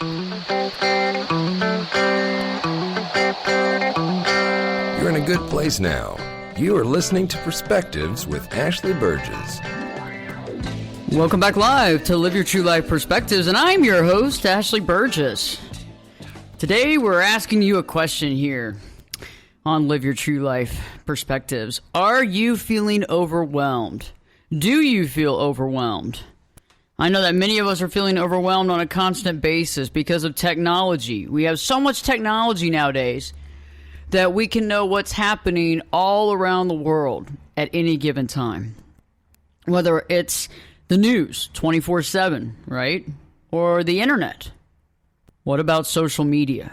You're in a good place now. You are listening to Perspectives with Ashley Burgess. Welcome back live to Live Your True Life Perspectives, and I'm your host, Ashley Burgess. Today, we're asking you a question here on Live Your True Life Perspectives. Are you feeling overwhelmed? Do you feel overwhelmed? I know that many of us are feeling overwhelmed on a constant basis because of technology. We have so much technology nowadays that we can know what's happening all around the world at any given time. Whether it's the news 24/7, right? Or the internet. What about social media?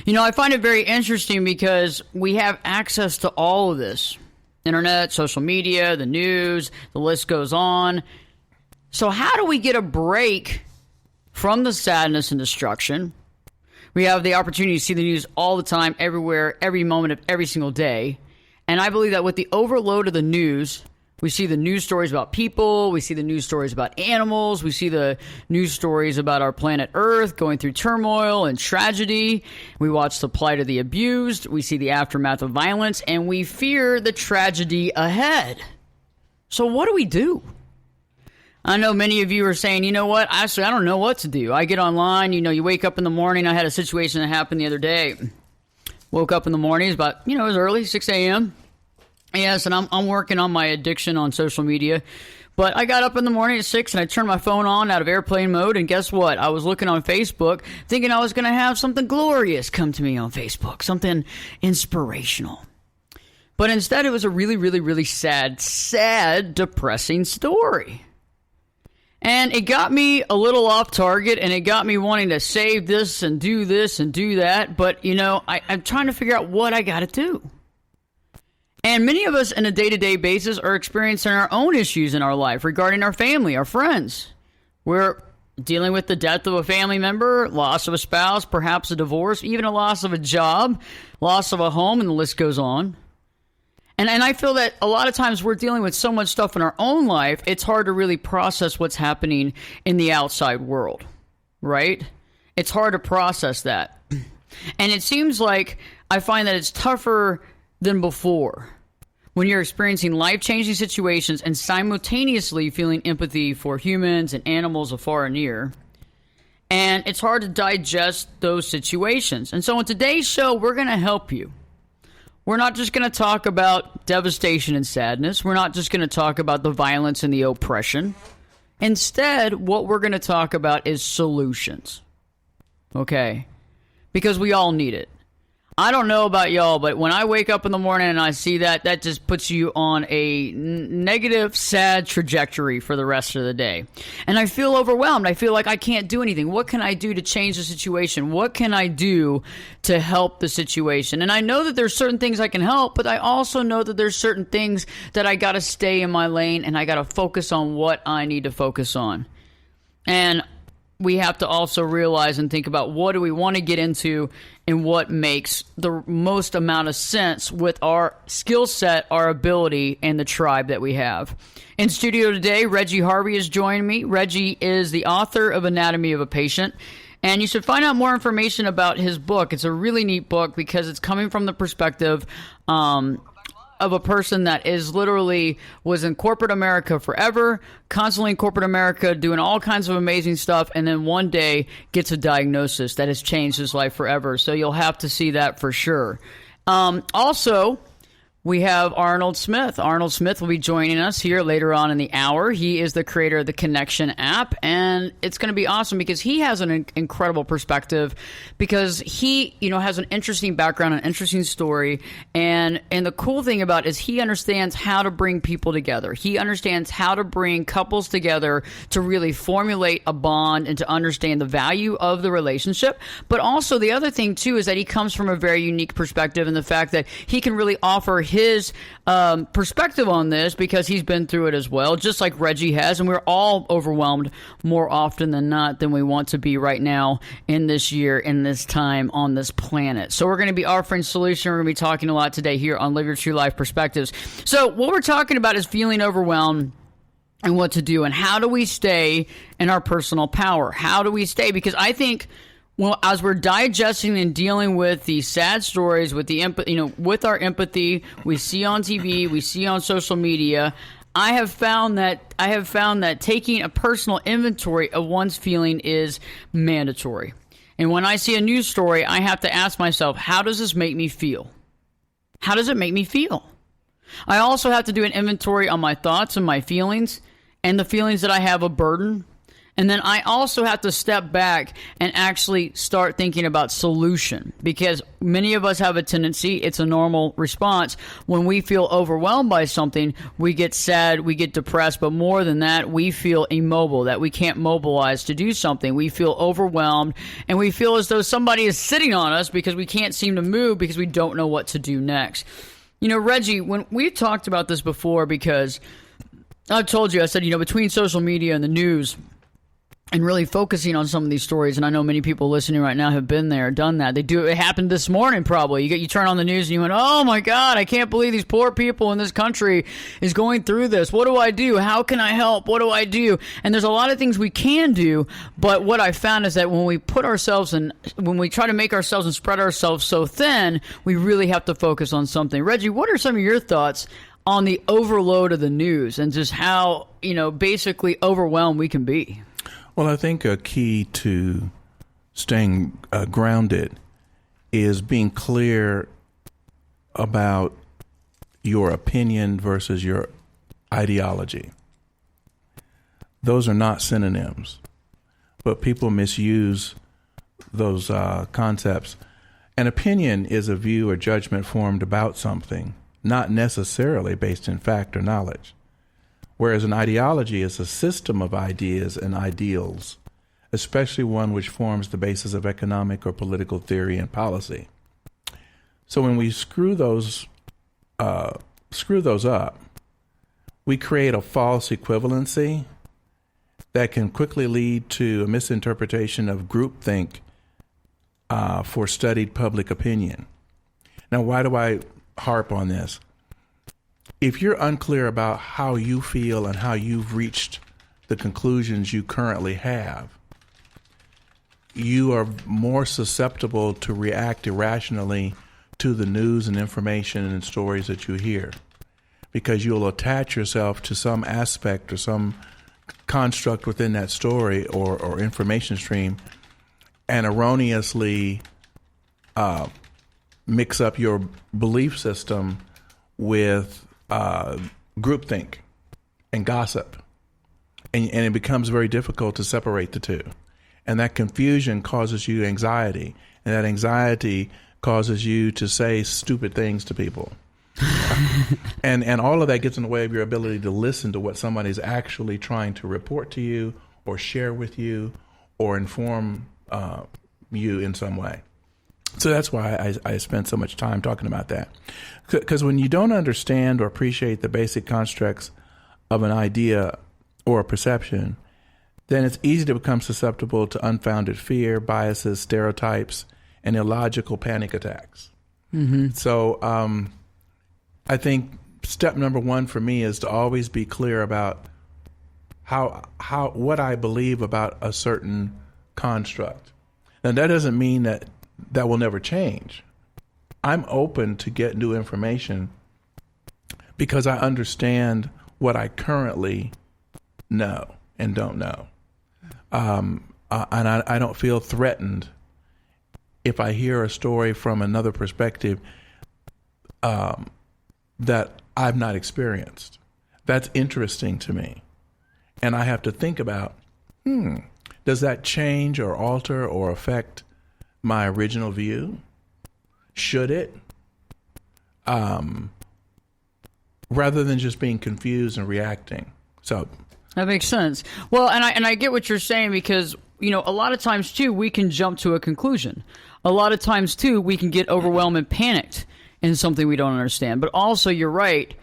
You know, I find it very interesting because we have access to all of this. Internet, social media, the news, the list goes on. So how do we get a break from the sadness and destruction? We have the opportunity to see the news all the time, everywhere, every moment of every single day. And I believe that with the overload of the news, we see the news stories about people, we see the news stories about animals, we see the news stories about our planet Earth going through turmoil and tragedy. We watch the plight of the abused, we see the aftermath of violence, and we fear the tragedy ahead. So what do we do? I know many of you are saying, you know what, actually, I don't know what to do. I get online, you wake up in the morning. I had a situation that happened the other day. Woke up in the morning, it was early, 6 a.m. Yes, and I'm working on my addiction on social media. But I got up in the morning at 6 and I turned my phone on out of airplane mode. And guess what? I was looking on Facebook thinking I was going to have something glorious come to me on Facebook, something inspirational. But instead, it was a really, really, really sad, depressing story. And it got me a little off target, and it got me wanting to save this and do that. But, I'm trying to figure out what I got to do. And many of us on a day-to-day basis are experiencing our own issues in our life regarding our family, our friends. We're dealing with the death of a family member, loss of a spouse, perhaps a divorce, even a loss of a job, loss of a home, and the list goes on. And I feel that a lot of times we're dealing with so much stuff in our own life, it's hard to really process what's happening in the outside world, right? It's hard to process that. And it seems like I find that it's tougher than before when you're experiencing life-changing situations and simultaneously feeling empathy for humans and animals afar and near. And it's hard to digest those situations. And so on today's show, we're going to help you. We're not just going to talk about devastation and sadness. We're not just going to talk about the violence and the oppression. Instead, what we're going to talk about is solutions. Okay? Because we all need it. I don't know about y'all, but when I wake up in the morning and I see that just puts you on a negative, sad trajectory for the rest of the day. And I feel overwhelmed. I feel like I can't do anything. What can I do to change the situation? What can I do to help the situation? And I know that there's certain things I can help, but I also know that there's certain things that I got to stay in my lane and I got to focus on what I need to focus on. And we have to also realize and think about what do we want to get into and what makes the most amount of sense with our skill set, our ability, and the tribe that we have. In studio today, Reggie Harvey has joined me. Reggie is the author of Anatomy of a Patient. And you should find out more information about his book. It's a really neat book because it's coming from the perspective of a person that is literally was in corporate America forever, constantly in corporate America, doing all kinds of amazing stuff, and then one day gets a diagnosis that has changed his life forever. So you'll have to see that for sure. Also, we have Arnold Smith. Arnold Smith will be joining us here later on in the hour. He is the creator of the Connection app, and it's going to be awesome because he has an incredible perspective because he, has an interesting background, an interesting story, and the cool thing about it is he understands how to bring people together. He understands how to bring couples together to really formulate a bond and to understand the value of the relationship. But also the other thing, too, is that he comes from a very unique perspective in the fact that he can really offer his perspective on this because he's been through it as well, just like Reggie has. And we're all overwhelmed more often than not than we want to be right now in this year, in this time on this planet. So we're going to be offering solutions. We're going to be talking a lot today here on Live Your True Life Perspectives. So what we're talking about is feeling overwhelmed and what to do and how do we stay in our personal power? How do we stay? Because I think Well, as we're digesting and dealing with these sad stories, with the with our empathy we see on TV, we see on social media, I have found that taking a personal inventory of one's feeling is mandatory. And when I see a news story, I have to ask myself, how does this make me feel? How does it make me feel? I also have to do an inventory on my thoughts and my feelings and the feelings that I have a burden. And then I also have to step back and actually start thinking about solution, because many of us have a tendency, it's a normal response. When we feel overwhelmed by something, we get sad, we get depressed, but more than that, we feel immobile, that we can't mobilize to do something. We feel overwhelmed, and we feel as though somebody is sitting on us because we can't seem to move because we don't know what to do next. Reggie, when we talked about this before, because I've told you, I said, between social media and the news, and really focusing on some of these stories, and I know many people listening right now have been there, done that. It happened this morning probably. You turn on the news and you went, oh my God, I can't believe these poor people in this country is going through this. What do I do? How can I help? What do I do? And there's a lot of things we can do, but what I found is that when we when we try to make ourselves and spread ourselves so thin, we really have to focus on something. Reggie, what are some of your thoughts on the overload of the news and just how, basically overwhelmed we can be? Well, I think a key to staying grounded is being clear about your opinion versus your ideology. Those are not synonyms, but people misuse those concepts. An opinion is a view or judgment formed about something, not necessarily based in fact or knowledge. Whereas an ideology is a system of ideas and ideals, especially one which forms the basis of economic or political theory and policy. So when we screw those up, we create a false equivalency that can quickly lead to a misinterpretation of groupthink for studied public opinion. Now, why do I harp on this? If you're unclear about how you feel and how you've reached the conclusions you currently have, you are more susceptible to react irrationally to the news and information and stories that you hear, because you'll attach yourself to some aspect or some construct within that story or information stream and erroneously mix up your belief system with groupthink and gossip, and it becomes very difficult to separate the two. And that confusion causes you anxiety, and that anxiety causes you to say stupid things to people. and all of that gets in the way of your ability to listen to what somebody's actually trying to report to you or share with you or inform you in some way. So that's why I spend so much time talking about that. Because when you don't understand or appreciate the basic constructs of an idea or a perception, then it's easy to become susceptible to unfounded fear, biases, stereotypes, and illogical panic attacks. Mm-hmm. So I think step number one for me is to always be clear about what I believe about a certain construct. And that doesn't mean that will never change. I'm open to get new information because I understand what I currently know and don't know. And I don't feel threatened if I hear a story from another perspective that I've not experienced. That's interesting to me. And I have to think about, does that change or alter or affect my original view? Should it? Rather than just being confused and reacting. So that makes sense. Well, and I get what you're saying, because a lot of times too we can jump to a conclusion. A lot of times too we can get overwhelmed and panicked in something we don't understand. But also, you're right.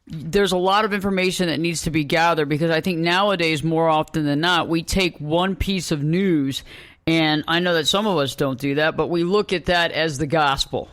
There's a lot of information that needs to be gathered, because I think nowadays, more often than not, we take one piece of news, and I know that some of us don't do that, but we look at that as the gospel.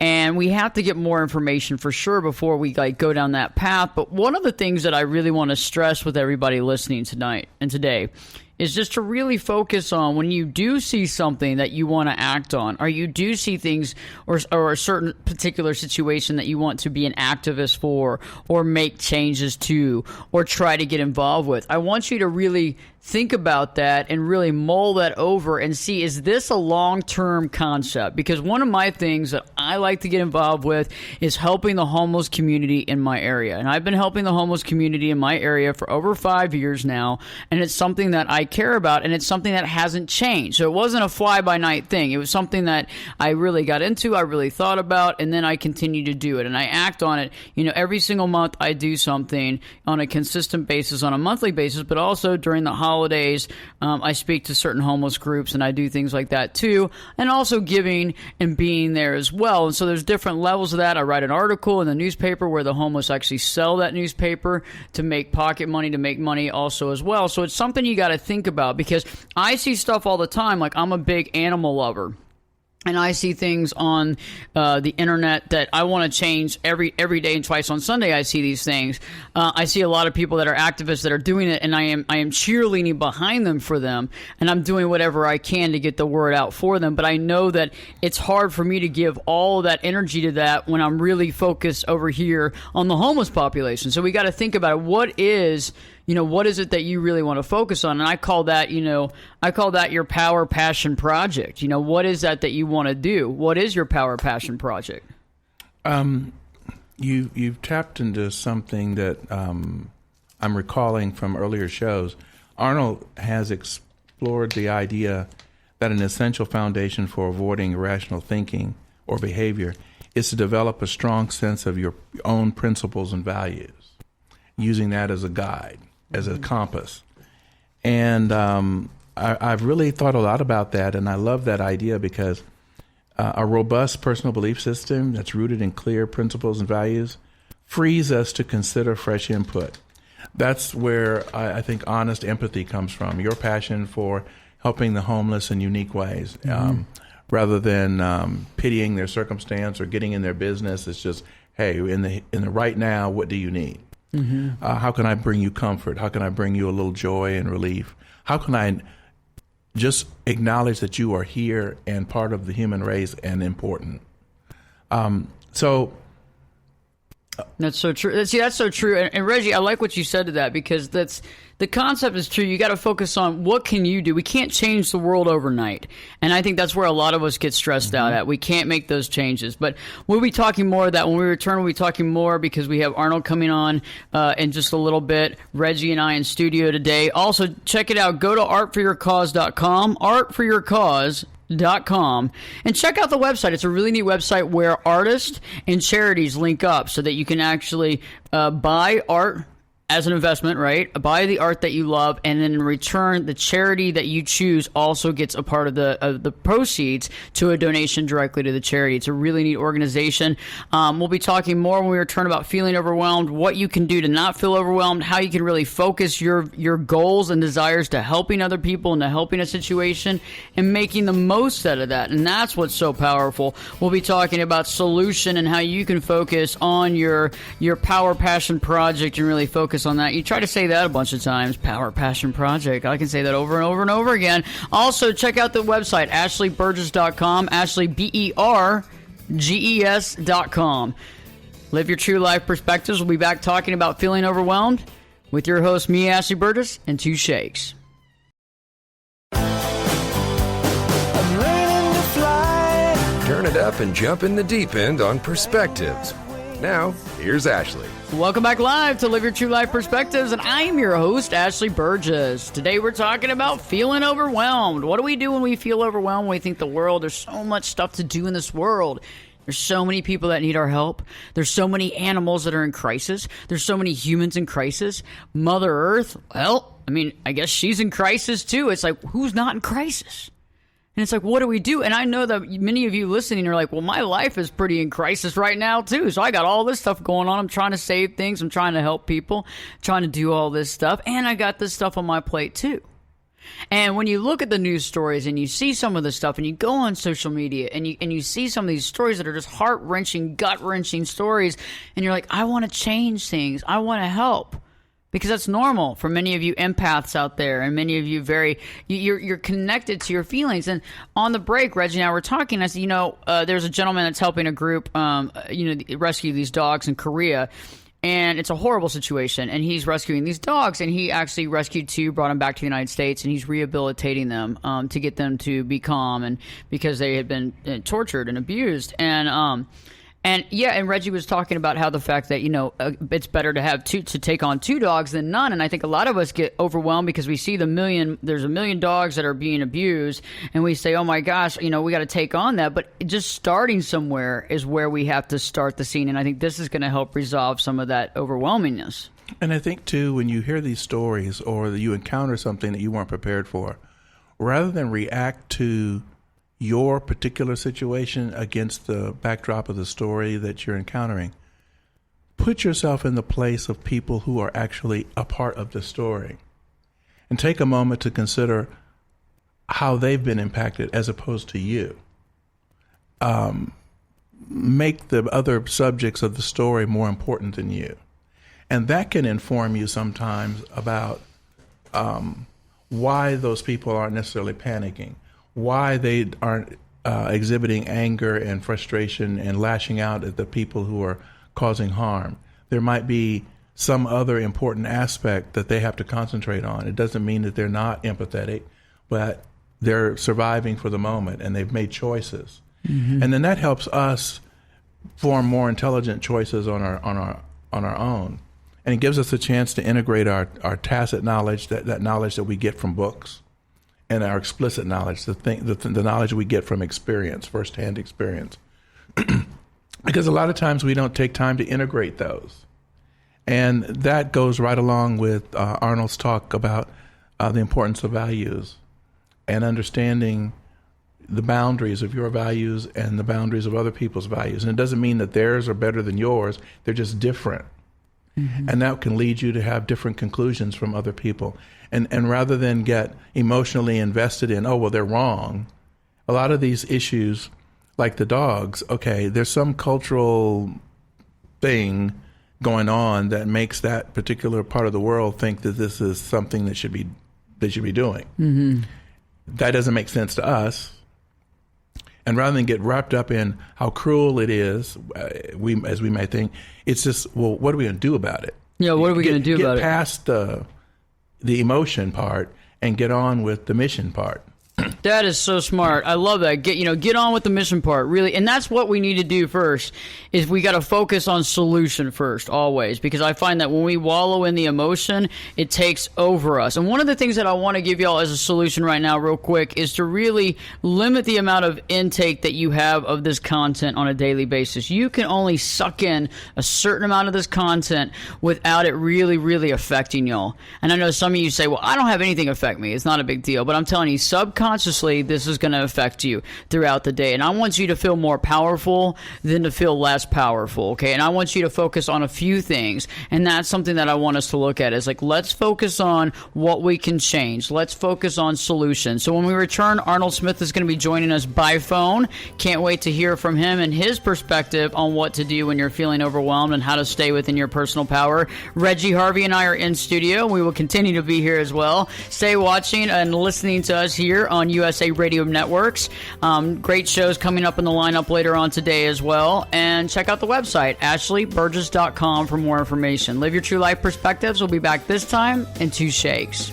And we have to get more information for sure before we go down that path. But one of the things that I really want to stress with everybody listening tonight and today is just to really focus on when you do see something that you want to act on, or you do see things or a certain particular situation that you want to be an activist for or make changes to or try to get involved with. I want you to really think about that and really mull that over and see, is this a long-term concept? Because one of my things that I like to get involved with is helping the homeless community in my area. And I've been helping the homeless community in my area for over 5 years now, and it's something that I care about, and it's something that hasn't changed. So it wasn't a fly-by-night thing. It was something that I really got into, I really thought about, and then I continue to do it. And I act on it. Every single month I do something on a consistent basis, on a monthly basis, but also during the holidays. I speak to certain homeless groups, and I do things like that too, and also giving and being there as well. And so there's different levels of that. I write an article in the newspaper where the homeless actually sell that newspaper to make pocket money, to make money also as well. So it's something you got to think about, because I see stuff all the time. Like, I'm a big animal lover. And I see things on the internet that I want to change every day, and twice on Sunday I see these things. I see a lot of people that are activists that are doing it, and I am cheerleading behind them for them, and I'm doing whatever I can to get the word out for them. But I know that it's hard for me to give all that energy to that when I'm really focused over here on the homeless population. So we got to think about it. What is it that you really want to focus on? And I call that your power passion project. What is that you want to do? What is your power passion project? You've tapped into something that I'm recalling from earlier shows. Arnold has explored the idea that an essential foundation for avoiding irrational thinking or behavior is to develop a strong sense of your own principles and values, using that as a guide, as a compass. And I've really thought a lot about that, and I love that idea, because a robust personal belief system that's rooted in clear principles and values frees us to consider fresh input. That's where I think honest empathy comes from, your passion for helping the homeless in unique ways, rather than pitying their circumstance or getting in their business. It's just, hey, in the right now, what do you need? How can I bring you comfort? How can I bring you a little joy and relief? How can I just acknowledge that you are here and part of the human race and important? That's so true. That's so true. And Reggie, I like what you said to that, because the concept is true. You got to focus on what can you do. We can't change the world overnight. And I think that's where a lot of us get stressed out at. We can't make those changes. But we'll be talking more of that when we return. We'll be talking more, because we have Arnold coming on in just a little bit. Reggie and I in studio today. Also, check it out. Go to artforyourcause.com, artforyourcause.com, and check out the website. It's a really neat website where artists and charities link up so that you can actually buy art as an investment, right? Buy the art that you love, and then in return, the charity that you choose also gets a part of the proceeds to a donation directly to the charity. It's a really neat organization. We'll be talking more when we return about feeling overwhelmed, what you can do to not feel overwhelmed, how you can really focus your goals and desires to helping other people and to helping a situation and making the most out of that. And that's what's so powerful. We'll be talking about solution and how you can focus on your power passion project and really focus on that. You try to say that a bunch of times, power passion project. I can say that over and over and over again. Also, check out the website, ashleyburgess.com, Ashley, BERGES.com. Live your true life perspectives. We'll be back talking about feeling overwhelmed with your host, me, Ashley Burgess, and two shakes. Turn it up and jump in the deep end on Perspectives. Now, here's Ashley. Welcome back live to Live Your True Life Perspectives, and I'm your host, Ashley Burgess. Today we're talking about feeling overwhelmed. What do we do when we feel overwhelmed, when we think there's so much stuff to do in this world? There's so many people that need our help. There's so many animals that are in crisis. There's so many humans in crisis. Mother Earth, well, I guess she's in crisis too. It's like, who's not in crisis? And it's like, what do we do? And I know that many of you listening are like, well, my life is pretty in crisis right now, too. So I got all this stuff going on. I'm trying to save things. I'm trying to help people, trying to do all this stuff. And I got this stuff on my plate, too. And when you look at the news stories and you see some of the stuff and you go on social media and you see some of these stories that are just heart-wrenching, gut-wrenching stories, and you're like, I want to change things. I want to help. because that's normal for many of you empaths out there, and many of you you're connected to your feelings. And on the break, Reggie and I were talking. I said, there's a gentleman that's helping a group, rescue these dogs in Korea. And it's a horrible situation, and he's rescuing these dogs, and he actually rescued 2, brought them back to the United States, and he's rehabilitating them to get them to be calm, and because they had been tortured and abused. And Reggie was talking about how the fact that, it's better to have to take on 2 dogs than none. And I think a lot of us get overwhelmed because we see there's a million dogs that are being abused, and we say, oh my gosh, we got to take on that. But just starting somewhere is where we have to start the scene. And I think this is going to help resolve some of that overwhelmingness. And I think, too, when you hear these stories or you encounter something that you weren't prepared for, rather than react to your particular situation against the backdrop of the story that you're encountering, put yourself in the place of people who are actually a part of the story and take a moment to consider how they've been impacted as opposed to you. Make the other subjects of the story more important than you. And that can inform you sometimes about why those people aren't necessarily panicking, why they aren't exhibiting anger and frustration and lashing out at the people who are causing harm. There might be some other important aspect that they have to concentrate on. It doesn't mean that they're not empathetic, but they're surviving for the moment and they've made choices. Mm-hmm. And then that helps us form more intelligent choices on our own. And it gives us a chance to integrate our tacit knowledge, that knowledge that we get from books, and our explicit knowledge, the knowledge we get from experience, firsthand experience. Because a lot of times we don't take time to integrate those. And that goes right along with Arnold's talk about the importance of values and understanding the boundaries of your values and the boundaries of other people's values. And it doesn't mean that theirs are better than yours. They're just different. Mm-hmm. And that can lead you to have different conclusions from other people. And rather than get emotionally invested in, they're wrong, a lot of these issues, like the dogs, there's some cultural thing going on that makes that particular part of the world think that this is something that they should be doing. Mm-hmm. That doesn't make sense to us. And rather than get wrapped up in how cruel it is, as we may think, it's just, what are we going to do about it? Yeah, what are we going to do about it? Get past the emotion part and get on with the mission part. That is so smart. I love that. Get on with the mission part, really. And that's what we need to do first, is we got to focus on solution first, always. Because I find that when we wallow in the emotion, it takes over us. And one of the things that I want to give y'all as a solution right now, real quick, is to really limit the amount of intake that you have of this content on a daily basis. You can only suck in a certain amount of this content without it really, really affecting y'all. And I know some of you say, well, I don't have anything affect me. It's not a big deal. But I'm telling you, subconsciously, this is going to affect you throughout the day. And I want you to feel more powerful than to feel less powerful, okay? And I want you to focus on a few things. And that's something that I want us to look at, is like, let's focus on what we can change. Let's focus on solutions. So when we return, Arnold Smith is going to be joining us by phone. Can't wait to hear from him and his perspective on what to do when you're feeling overwhelmed and how to stay within your personal power. Reggie Harvey and I are in studio. We will continue to be here as well. Stay watching and listening to us here on USA Radio Networks. Great shows coming up in the lineup later on today as well. And check out the website, ashleyburgess.com, for more information. Live Your True Life Perspectives. We'll be back this time in 2 shakes.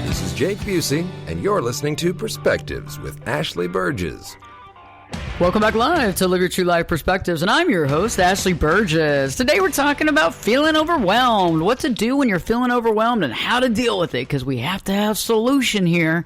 This is Jake Busey, and you're listening to Perspectives with Ashley Burgess. Welcome back live to Live Your True Life Perspectives, and I'm your host, Ashley Burgess. Today we're talking about feeling overwhelmed, what to do when you're feeling overwhelmed, and how to deal with it, because we have to have solution here.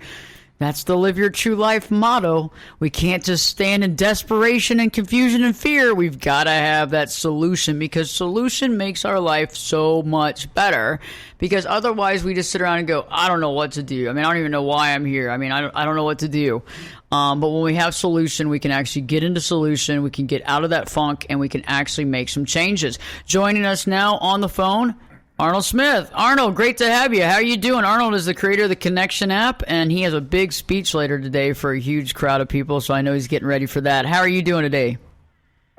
That's the Live Your True Life motto. We can't just stand in desperation and confusion and fear. We've got to have that solution, because solution makes our life so much better. Because otherwise we just sit around and go, I don't know what to do. I don't even know why I'm here. I don't know what to do. But when we have solution, we can actually get into solution. We can get out of that funk, and we can actually make some changes. Joining us now on the phone, Arnold Smith. Arnold, great to have you. How are you doing? Arnold is the creator of the Connection app, and he has a big speech later today for a huge crowd of people, so I know he's getting ready for that. How are you doing today?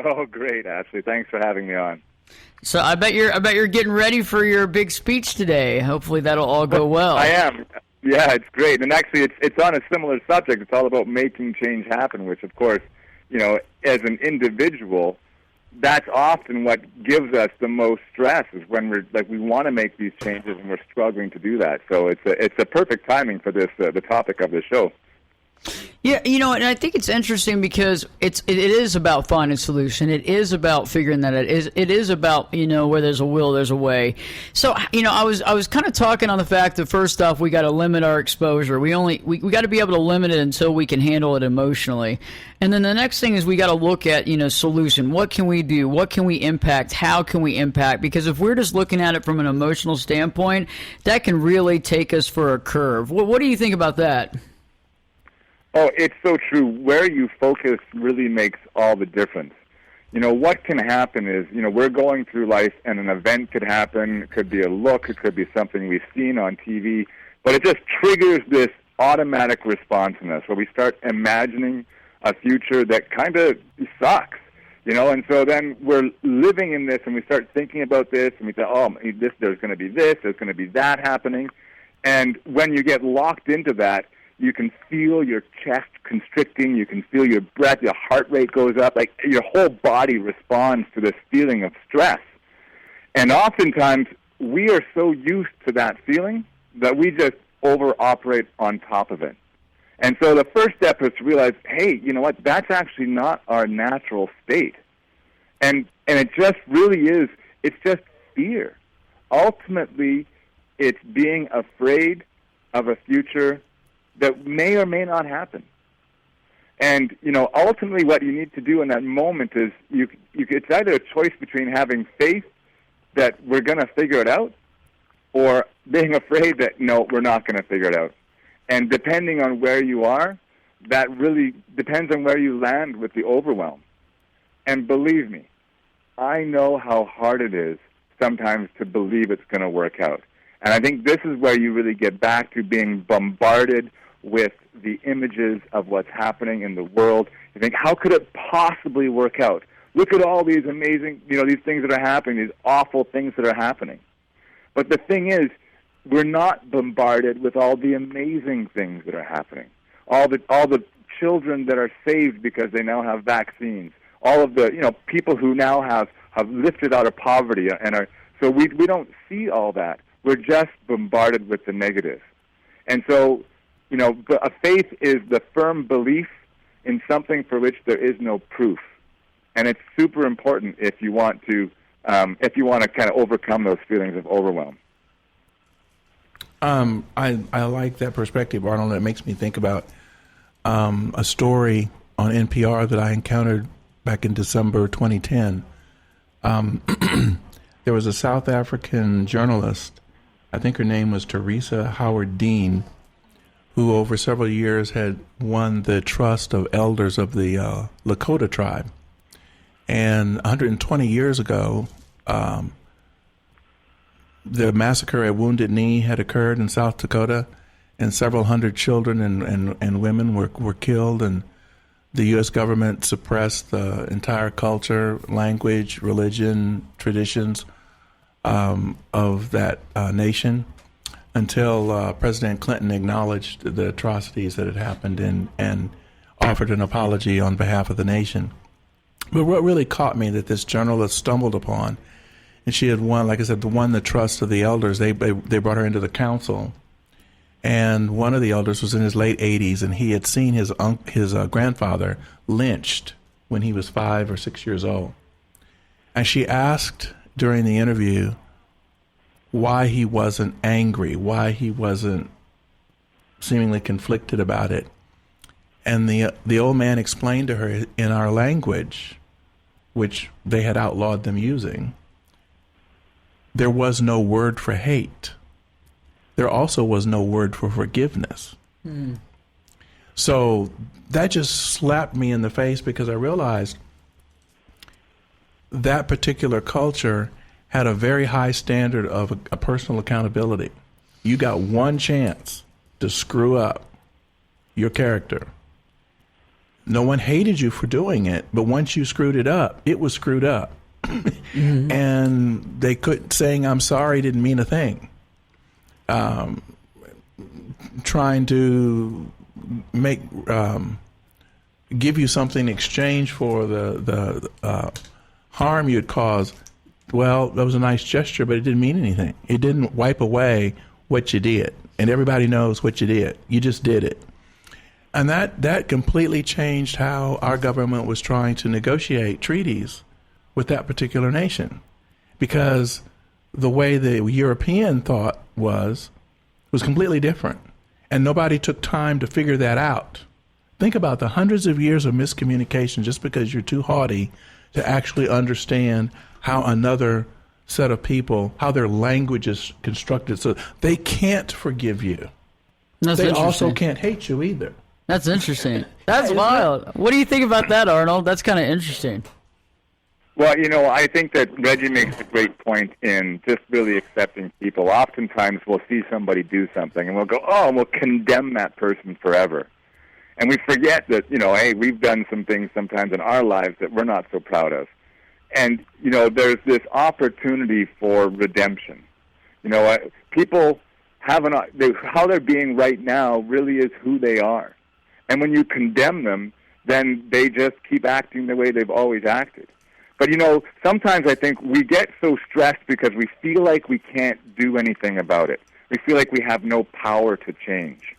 Oh, great, Ashley. Thanks for having me on. So I bet you're getting ready for your big speech today. Hopefully that'll all go well. I am. Yeah, it's great. And actually, it's on a similar subject. It's all about making change happen, which, of course, as an individual, that's often what gives us the most stress is when we want to make these changes and we're struggling to do that. So it's a perfect timing for this the topic of the show. Yeah, and I think it's interesting because it is about finding a solution. It is about figuring that it is about, where there's a will, there's a way. So, I was kind of talking on the fact that first off, we got to limit our exposure. We got to be able to limit it until we can handle it emotionally. And then the next thing is we got to look at, solution. What can we do? What can we impact? How can we impact? Because if we're just looking at it from an emotional standpoint, that can really take us for a curve. What do you think about that? Oh, it's so true. Where you focus really makes all the difference. What can happen is, we're going through life and an event could happen. It could be a look. It could be something we've seen on TV. But it just triggers this automatic response in us where we start imagining a future that kind of sucks, And so then we're living in this and we start thinking about this and we say, there's going to be this, there's going to be that happening. And when you get locked into that, you can feel your chest constricting. You can feel your breath. Your heart rate goes up. Like your whole body responds to this feeling of stress. And oftentimes, we are so used to that feeling that we just over-operate on top of it. And so the first step is to realize, hey, you know what? That's actually not our natural state. And it just really is. It's just fear. Ultimately, it's being afraid of a future that may or may not happen. And, ultimately what you need to do in that moment is it's either a choice between having faith that we're going to figure it out or being afraid that, no, we're not going to figure it out. And depending on where you are, that really depends on where you land with the overwhelm. And believe me, I know how hard it is sometimes to believe it's going to work out. And I think this is where you really get back to being bombarded with the images of what's happening in the world. You think, how could it possibly work out? Look at all these amazing, these things that are happening, these awful things that are happening. But the thing is, we're not bombarded with all the amazing things that are happening. All the children that are saved because they now have vaccines. All of the, people who now have lifted out of poverty and are, so we don't see all that. We're just bombarded with the negative. And so, a faith is the firm belief in something for which there is no proof, and it's super important if you want to kind of overcome those feelings of overwhelm. I like that perspective, Arnold. It makes me think about a story on NPR that I encountered back in December 2010. There was a South African journalist, I think her name was Teresa Howard Dean, who over several years had won the trust of elders of the Lakota tribe. And 120 years ago, the massacre at Wounded Knee had occurred in South Dakota, and several hundred children and women were killed, and the U.S. government suppressed the entire culture, language, religion, traditions of that nation, until President Clinton acknowledged the atrocities that had happened and offered an apology on behalf of the nation. But what really caught me that this journalist stumbled upon, and she had won, like I said, won the trust of the elders. They brought her into the council, and one of the elders was in his late 80s, and he had seen his grandfather lynched when he was 5 or 6 years old. And she asked during the interview why he wasn't angry, why he wasn't seemingly conflicted about it. And the old man explained to her in our language, which they had outlawed them using, there was no word for hate. There also was no word for forgiveness. So that just slapped me in the face, because I realized that particular culture had a very high standard of a personal accountability. You got one chance to screw up your character. No one hated you for doing it, but once you screwed it up, it was screwed up. Mm-hmm. And they saying I'm sorry didn't mean a thing. Trying to give you something in exchange for the harm you'd caused. Well, that was a nice gesture, but it didn't mean anything. It didn't wipe away what you did, and everybody knows what you did. You just did it. And that completely changed how our government was trying to negotiate treaties with that particular nation, because the way the European thought was completely different, and nobody took time to figure that out. Think about the hundreds of years of miscommunication just because you're too haughty to actually understand how another set of people, how their language is constructed, so they can't forgive you. They also can't hate you either. That's interesting. That's wild. What do you think about that, Arnold? That's kind of interesting. Well, I think that Reggie makes a great point in just really accepting people. Oftentimes we'll see somebody do something and we'll go, and we'll condemn that person forever. And we forget that, hey, we've done some things sometimes in our lives that we're not so proud of. And, there's this opportunity for redemption. People how they're being right now really is who they are. And when you condemn them, then they just keep acting the way they've always acted. But, sometimes I think we get so stressed because we feel like we can't do anything about it. We feel like we have no power to change.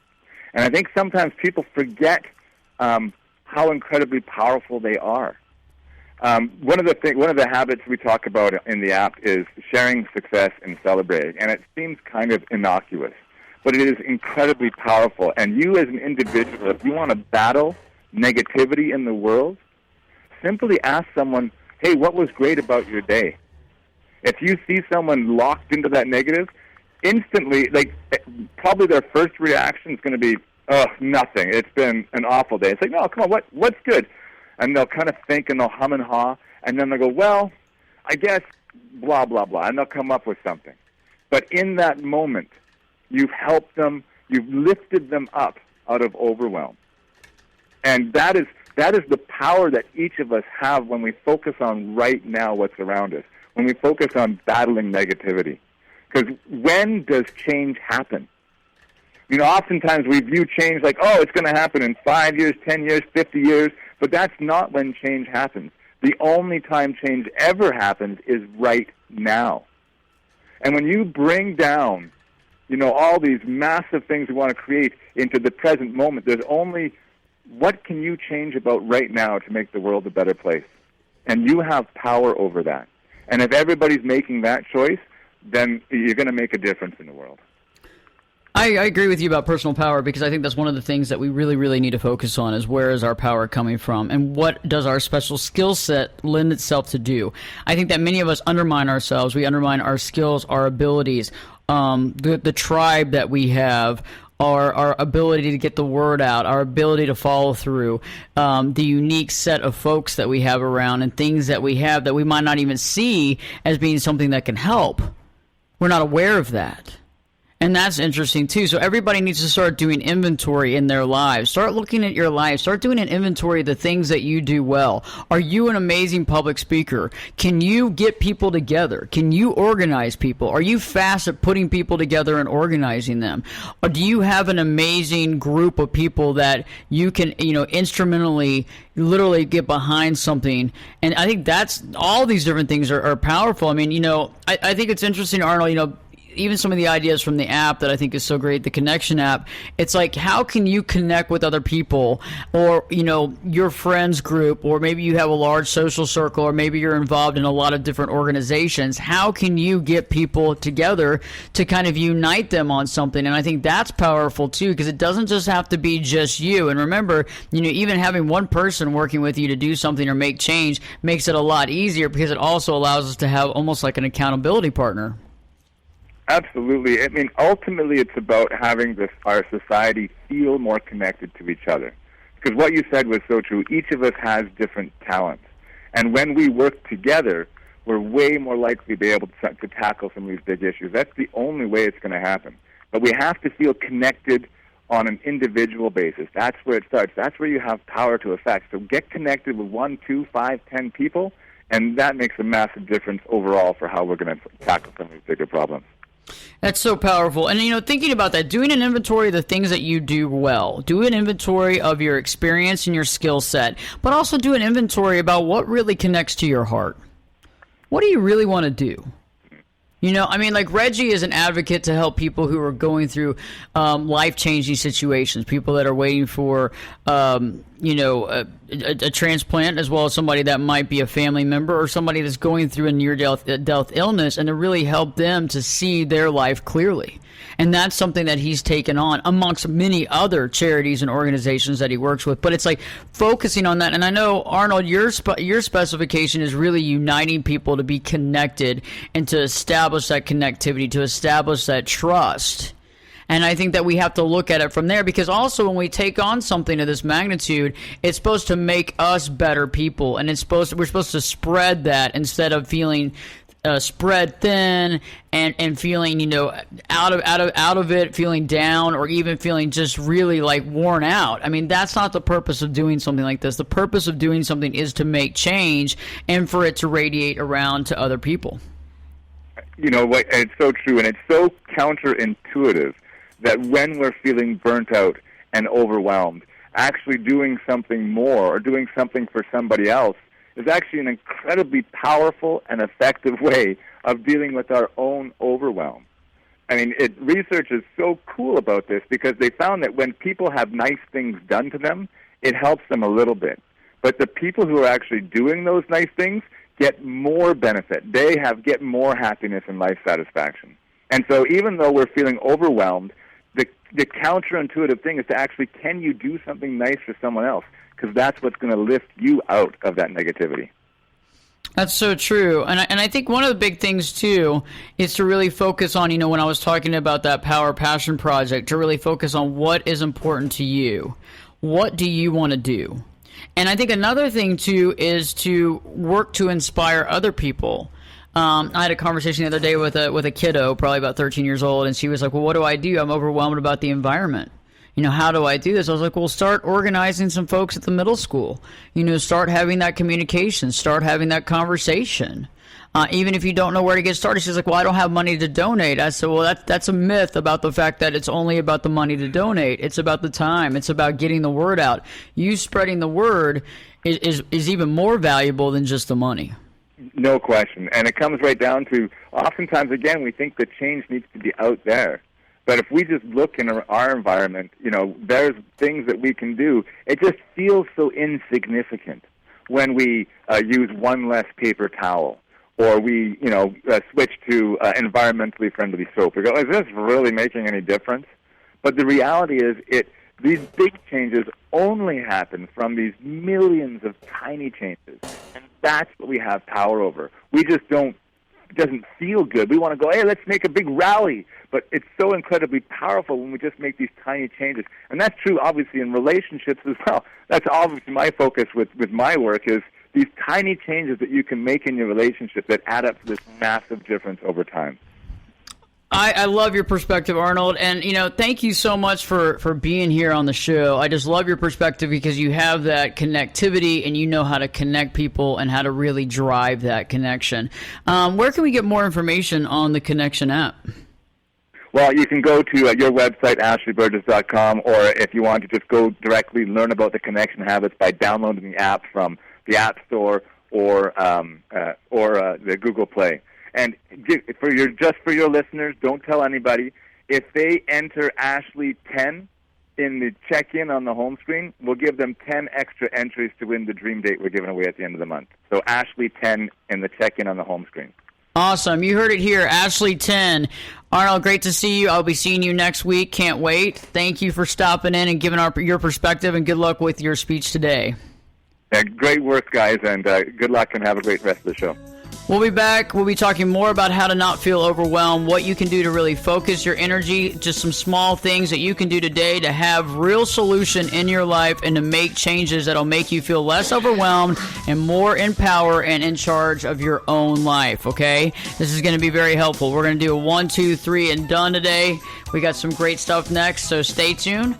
And I think sometimes people forget how incredibly powerful they are. One of the habits we talk about in the app is sharing success and celebrating. And it seems kind of innocuous, but it is incredibly powerful. And you as an individual, if you want to battle negativity in the world, simply ask someone, hey, what was great about your day? If you see someone locked into that negative, instantly, probably their first reaction is going to be, nothing. It's been an awful day. It's like, no, come on, what's good? And they'll kind of think and they'll hum and haw, and then they'll go, well, I guess blah, blah, blah, and they'll come up with something. But in that moment, you've helped them, you've lifted them up out of overwhelm. And that is the power that each of us have when we focus on right now what's around us, when we focus on battling negativity. Because when does change happen? Oftentimes we view change like, it's going to happen in 5 years, 10 years, 50 years, but that's not when change happens. The only time change ever happens is right now. And when you bring down, all these massive things we want to create into the present moment, there's only what can you change about right now to make the world a better place? And you have power over that. And if everybody's making that choice, then you're going to make a difference in the world. I agree with you about personal power, because I think that's one of the things that we really, really need to focus on is where is our power coming from and what does our special skill set lend itself to do. I think that many of us undermine ourselves. We undermine our skills, our abilities, the tribe that we have, our ability to get the word out, our ability to follow through, the unique set of folks that we have around and things that we have that we might not even see as being something that can help. We're not aware of that. And that's interesting, too. So everybody needs to start doing inventory in their lives. Start looking at your life. Start doing an inventory of the things that you do well. Are you an amazing public speaker? Can you get people together? Can you organize people? Are you fast at putting people together and organizing them? Or do you have an amazing group of people that you can, instrumentally literally get behind something? And I think that's all these different things are powerful. I mean, I think it's interesting, Arnold, even some of the ideas from the app that I think is so great, the Connection app, it's like, how can you connect with other people or, your friends group, or maybe you have a large social circle, or maybe you're involved in a lot of different organizations. How can you get people together to kind of unite them on something? And I think that's powerful too, because it doesn't just have to be just you. And remember, even having one person working with you to do something or make change makes it a lot easier, because it also allows us to have almost like an accountability partner. Absolutely. I mean, ultimately, it's about having our society feel more connected to each other. Because what you said was so true. Each of us has different talents. And when we work together, we're way more likely to be able to tackle some of these big issues. That's the only way it's going to happen. But we have to feel connected on an individual basis. That's where it starts. That's where you have power to affect. So get connected with 1, 2, 5, 10 people, and that makes a massive difference overall for how we're going to tackle some of these bigger problems. That's so powerful. And, thinking about that, doing an inventory of the things that you do well, do an inventory of your experience and your skill set, but also do an inventory about what really connects to your heart. What do you really want to do? Like Reggie is an advocate to help people who are going through life-changing situations, people that are waiting for, a transplant, as well as somebody that might be a family member or somebody that's going through a near-death illness, and to really help them to see their life clearly. And that's something that he's taken on amongst many other charities and organizations that he works with. But it's like focusing on that. And I know, Arnold, your specification is really uniting people to be connected and to establish that connectivity, to establish that trust. And I think that we have to look at it from there, because also when we take on something of this magnitude, it's supposed to make us better people, and we're supposed to spread that instead of feeling spread thin and feeling out of it, feeling down, or even feeling just really like worn out. I mean, that's not the purpose of doing something like this. The purpose of doing something is to make change and for it to radiate around to other people. It's so true, and it's so counterintuitive that when we're feeling burnt out and overwhelmed, actually doing something more or doing something for somebody else is actually an incredibly powerful and effective way of dealing with our own overwhelm. I mean, research is so cool about this, because they found that when people have nice things done to them, it helps them a little bit. But the people who are actually doing those nice things get more benefit. They get more happiness and life satisfaction. And so even though we're feeling overwhelmed, the counterintuitive thing is to actually, can you do something nice for someone else? Because that's what's going to lift you out of that negativity. That's so true. And I think one of the big things, too, is to really focus on, when I was talking about that Power Passion Project, to really focus on what is important to you. What do you want to do? And I think another thing, too, is to work to inspire other people. I had a conversation the other day with a kiddo, probably about 13 years old, and she was like, well, what do I do? I'm overwhelmed about the environment. How do I do this? I was like, well, start organizing some folks at the middle school. Start having that communication, start having that conversation. Even if you don't know where to get started. She's like, well, I don't have money to donate. I said, well, that's a myth about the fact that it's only about the money to donate. It's about the time. It's about getting the word out. You spreading the word is even more valuable than just the money. No question. And it comes right down to, oftentimes, again, we think the change needs to be out there. But if we just look in our environment, there's things that we can do. It just feels so insignificant when we use one less paper towel, or we, switch to environmentally friendly soap. We go, is this really making any difference? But the reality is, these big changes only happen from these millions of tiny changes, and that's what we have power over. We just don't. It doesn't feel good. We want to go, hey, let's make a big rally. But it's so incredibly powerful when we just make these tiny changes. And that's true, obviously, in relationships as well. That's obviously my focus with my work, is these tiny changes that you can make in your relationship that add up to this massive difference over time. I love your perspective, Arnold, and thank you so much for being here on the show. I just love your perspective, because you have that connectivity and you know how to connect people and how to really drive that connection. Where can we get more information on the Connection app? Well, you can go to your website, ashleyburgess.com, or if you want to just go directly learn about the Connection Habits by downloading the app from the App Store or the Google Play. And for your listeners, don't tell anybody. If they enter Ashley 10 in the check-in on the home screen, we'll give them 10 extra entries to win the dream date we're giving away at the end of the month. So Ashley 10 in the check-in on the home screen. Awesome. You heard it here, Ashley 10. Arnold, great to see you. I'll be seeing you next week. Can't wait. Thank you for stopping in and giving your perspective, and good luck with your speech today. Yeah, great work, guys, and good luck, and have a great rest of the show. We'll be back. We'll be talking more about how to not feel overwhelmed, what you can do to really focus your energy, just some small things that you can do today to have real solution in your life and to make changes that'll make you feel less overwhelmed and more in power and in charge of your own life, okay? This is going to be very helpful. We're going to do a 1, 2, 3 and done today. We got some great stuff next, so stay tuned.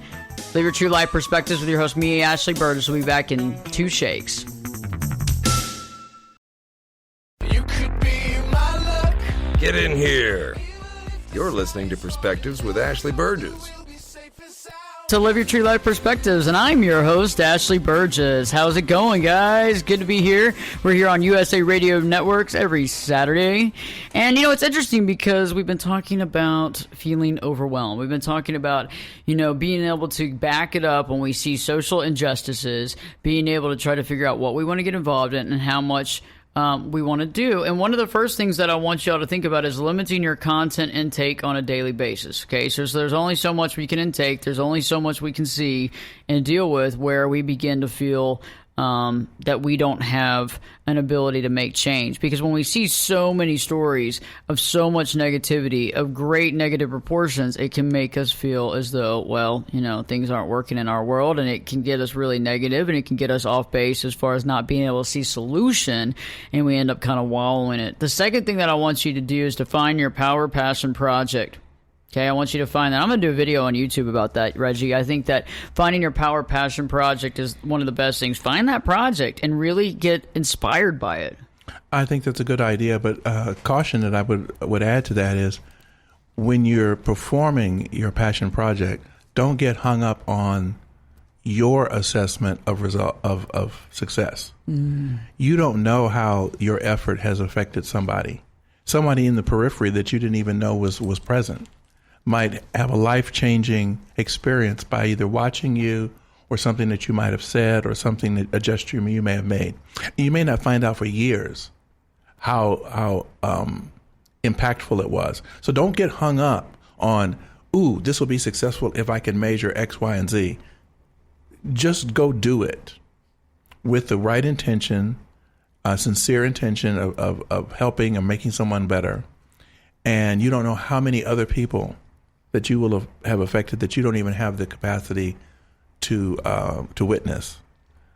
Live Your True Life Perspectives with your host, me, Ashley Burgess. We'll be back in 2 shakes. Get in here. You're listening to Perspectives with Ashley Burgess. To Live Your True Life Perspectives, and I'm your host, Ashley Burgess. How's it going, guys? Good to be here. We're here on USA Radio Networks every Saturday. And, it's interesting because we've been talking about feeling overwhelmed. We've been talking about, being able to back it up when we see social injustices, being able to try to figure out what we want to get involved in and how much we want to do. And one of the first things that I want y'all to think about is limiting your content intake on a daily basis. Okay, so there's only so much we can intake. There's only so much we can see and deal with where we begin to feel that we don't have an ability to make change. Because when we see so many stories of so much negativity, of great negative proportions, it can make us feel as though, things aren't working in our world, and it can get us really negative, and it can get us off base as far as not being able to see solution, and we end up kind of wallowing it. The second thing that I want you to do is to find your power, passion project. Okay, I want you to find that. I'm going to do a video on YouTube about that, Reggie. I think that finding your power passion project is one of the best things. Find that project and really get inspired by it. I think that's a good idea, but caution that I would add to that is when you're performing your passion project, don't get hung up on your assessment of success. You don't know how your effort has affected somebody in the periphery that you didn't even know was present. Might have a life-changing experience by either watching you or something that you might have said or something that a gesture you may have made. You may not find out for years how impactful it was. So don't get hung up on, this will be successful if I can measure X, Y, and Z. Just go do it with the right intention, sincere intention of helping and making someone better. And you don't know how many other people that you will have affected that you don't even have the capacity to witness.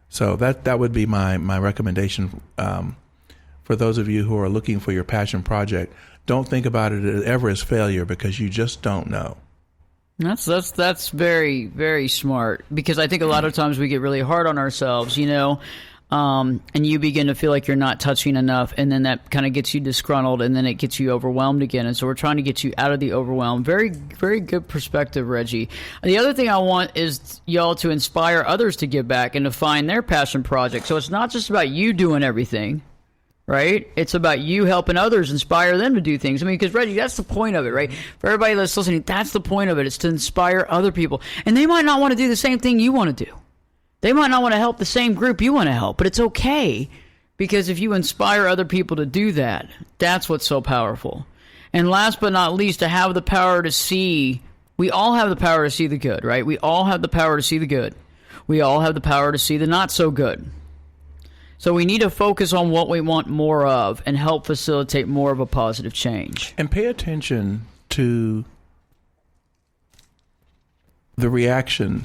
So that would be my recommendation for those of you who are looking for your passion project. Don't think about it ever as failure because you just don't know. That's very, very smart, because I think a lot of times we get really hard on ourselves, and you begin to feel like you're not touching enough, and then that kind of gets you disgruntled, and then it gets you overwhelmed again. And so we're trying to get you out of the overwhelm. Very, very good perspective, Reggie. The other thing I want is y'all to inspire others to give back and to find their passion project. So it's not just about you doing everything, right? It's about you helping others, inspire them to do things. I mean, because, Reggie, that's the point of it, right? For everybody that's listening, that's the point of it. It's to inspire other people. And they might not want to do the same thing you want to do. They might not want to help the same group you want to help, but it's okay, because if you inspire other people to do that, that's what's so powerful. And last but not least, to have the power to see, we all have the power to see the good, right? We all have the power to see the good. We all have the power to see the not so good. So we need to focus on what we want more of and help facilitate more of a positive change. And pay attention to the reaction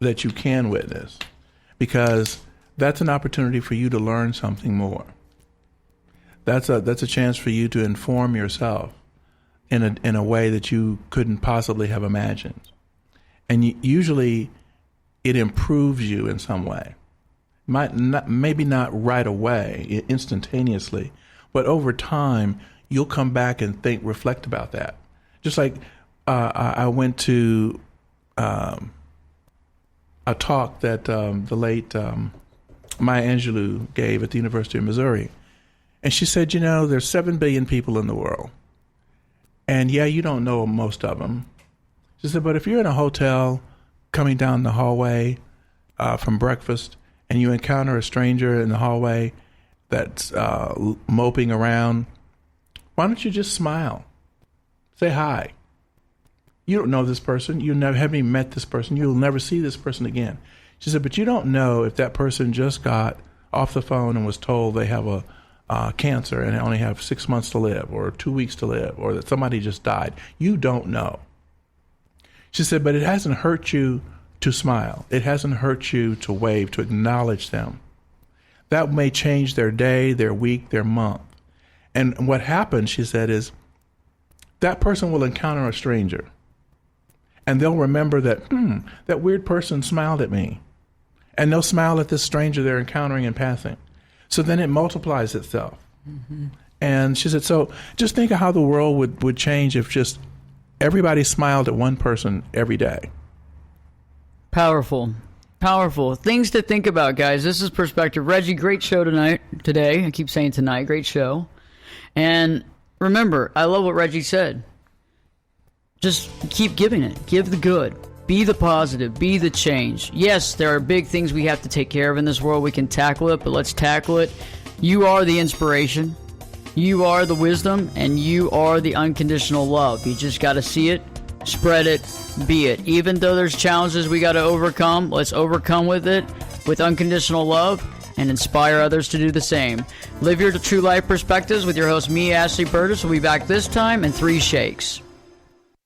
that you can witness, because that's an opportunity for you to learn something more. That's a chance for you to inform yourself in a way that you couldn't possibly have imagined. And usually it improves you in some way. Maybe not right away, instantaneously, but over time you'll come back and reflect about that. Just like I went to a talk that the late Maya Angelou gave at the University of Missouri. And she said, there's 7 billion people in the world. And you don't know most of them. She said, but if you're in a hotel coming down the hallway from breakfast and you encounter a stranger in the hallway that's moping around, why don't you just smile? Say hi. You don't know this person. You haven't even met this person. You'll never see this person again. She said, but you don't know if that person just got off the phone and was told they have cancer and only have 6 months to live or 2 weeks to live, or that somebody just died. You don't know. She said, but it hasn't hurt you to smile. It hasn't hurt you to wave, to acknowledge them. That may change their day, their week, their month. And what happens, she said, is that person will encounter a stranger. And they'll remember that, that weird person smiled at me. And they'll smile at this stranger they're encountering in passing. So then it multiplies itself. Mm-hmm. And she said, so just think of how the world would change if just everybody smiled at one person every day. Powerful. Powerful. Things to think about, guys. This is Perspective. Reggie, great show today. I keep saying tonight. Great show. And remember, I love what Reggie said. Just keep giving it. Give the good. Be the positive. Be the change. Yes, there are big things we have to take care of in this world. We can tackle it, but let's tackle it. You are the inspiration. You are the wisdom, and you are the unconditional love. You just got to see it, spread it, be it. Even though there's challenges we got to overcome, let's overcome with it with unconditional love and inspire others to do the same. Live your true life perspectives with your host, me, Ashley Burgess. We'll be back this time in 3 shakes.